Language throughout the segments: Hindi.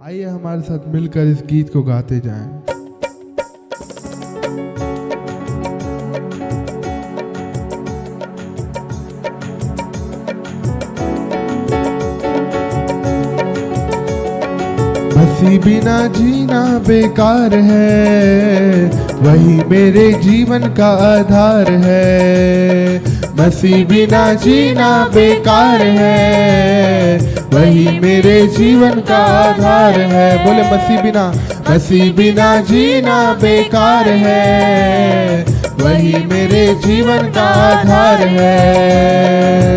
आइए हमारे साथ मिलकर इस गीत को गाते जाएं। मसीह बिना जीना बेकार है, वही मेरे जीवन का आधार है। मसीह बिना जीना बेकार है, वही मेरे जीवन का आधार है। बोले मसीह बिना जीना बेकार है, वही मेरे जीवन का आधार है।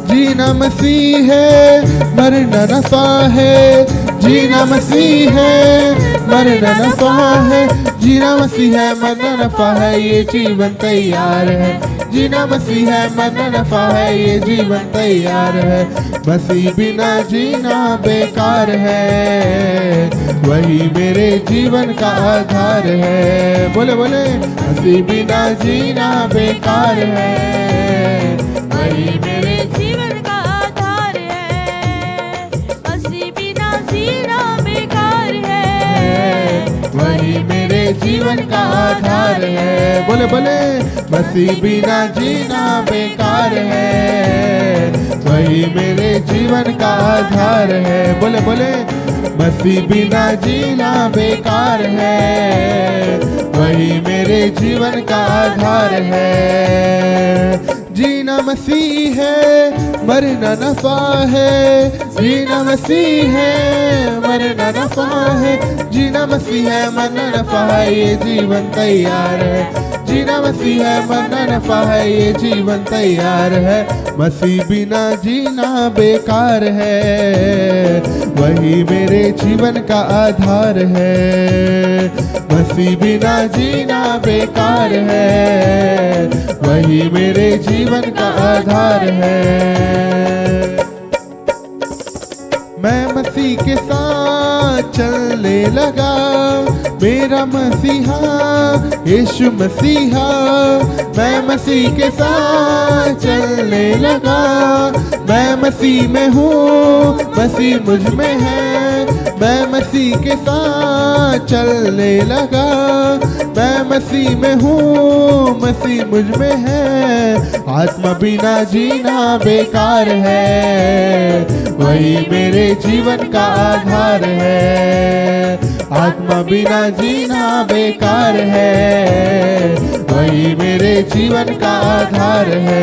जीना मसीह है, मरना नफा है। जीना मसीह है, मरना नफा है। जीना मसीह है, मरना नफा है, ये जीवन तैयार है। जीना मसीह है, मरना नफा है, ये जीवन तैयार है। मसीह बिना जीना बेकार है, वही मेरे जीवन का आधार है। बोले बोले मसीह बिना जीना बेकार है, वही मेरे जीवन का आधार है। मसीह बिना जीना बेकार है, वही मेरे जीवन का आधार है। बोले बोले मसीह बिना जीना बेकार है, वही मेरे जीवन का आधार है। बोले बोले मसीह बिना जीना बेकार है, वही मेरे जीवन का आधार है। जीना मसीह है, मरना नफा है। जीना मसीह है, मरना नफा है। जीना मसीह है, मरना नफा है, ये जीवन तैयार है। जीना मसीह है, मरना नफा है, ये जीवन तैयार है। मसीह बिना जीना बेकार है, वही मेरे जीवन का आधार है। मसीह बिना जीना बेकार है, वही मेरे जीवन का आधार है। मैं मसीह के साथ चलने लगा, मेरा मसीहा यीशु मसीहा। मैं मसीह के साथ चलने लगा, मैं मसीह में हूँ, मसीह मुझ में है। मैं मसीह के साथ चलने लगा, मैं मसीह में हूँ, मसीह मुझ में है। आत्मा बिना जीना बेकार है, वही मेरे जीवन का आधार है। आत्मा बिना जीना बेकार है, वही मेरे जीवन का आधार है।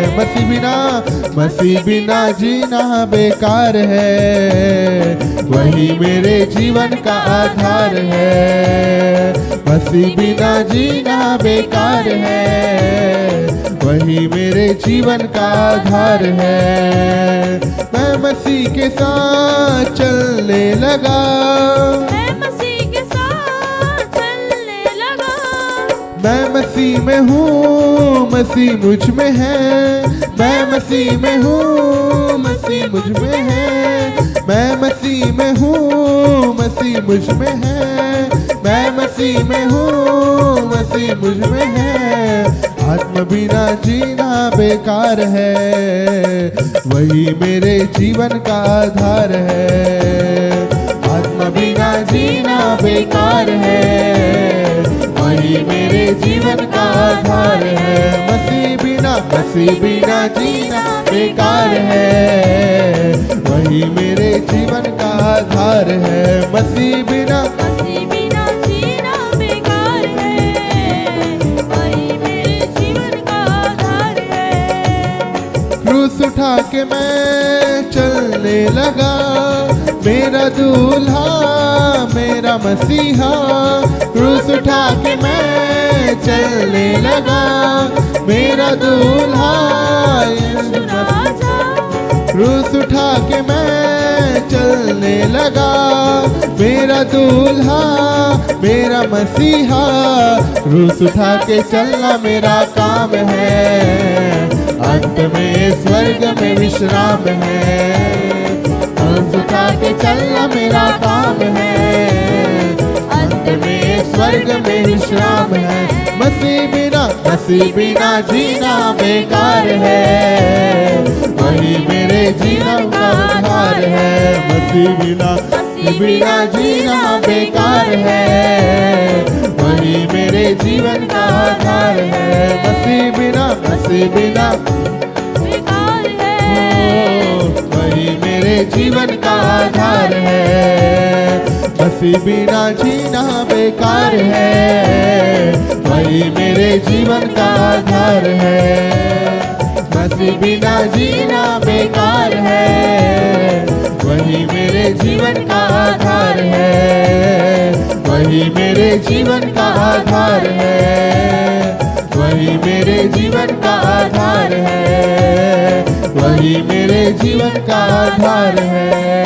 मसीह बिना जीना बेकार है, वही मेरे जीवन का आधार है। मसीह बिना जीना बेकार है, वही मेरे जीवन का आधार है। मैं मसीह के साथ चलने लगा, मैं मसीह में हूँ, मसीह मुझ में है। मैं मसीह में हूँ, मसीह मुझ में है। मैं मसीह में हूँ, मसीह मुझ में है। मैं मसीह में हूँ, मसीह मुझ में है। आत्मा बिना जीना बेकार है, वही मेरे जीवन का आधार है। आत्मा बिना जीना बेकार है, वही मेरे जीवन का आधार है। मसीह बिना जीना बेकार है, वही मेरे जीवन का आधार है। मसीह बिना जीना बेकार है, वही मेरे जीवन का आधार है। क्रूस उठा के मैं चलने लगा, मेरा दूल्हा मेरा मसीहा। क्रूस उठा के मैं चलने लगा, मेरा दूल्हा यीशु मसीह। क्रूस उठा के मैं चलने लगा, मेरा दूल्हा मेरा मसीहा। क्रूस उठा के चलना मेरा काम है, अंत में स्वर्ग में विश्राम है। क्रूस उठा के चलना मेरा काम है, अंत में स्वर्ग में विश्राम है। मसीह बिना जीना बेकार है, वही मेरे जीवन का आधार है। मसीह बिना मसीह बिना जीना बेकार है, वही मेरे जीवन का आधार है। मसीह बिना बेकार है, वही मेरे जीवन का आधार है। मसीह बिना जीना बेकार है, वही मेरे जीवन का आधार है। मसीह बिना जीना बेकार है, वही मेरे जीवन का आधार है, वही मेरे जीवन का आधार है, वही मेरे जीवन का आधार है, वही मेरे जीवन का आधार है।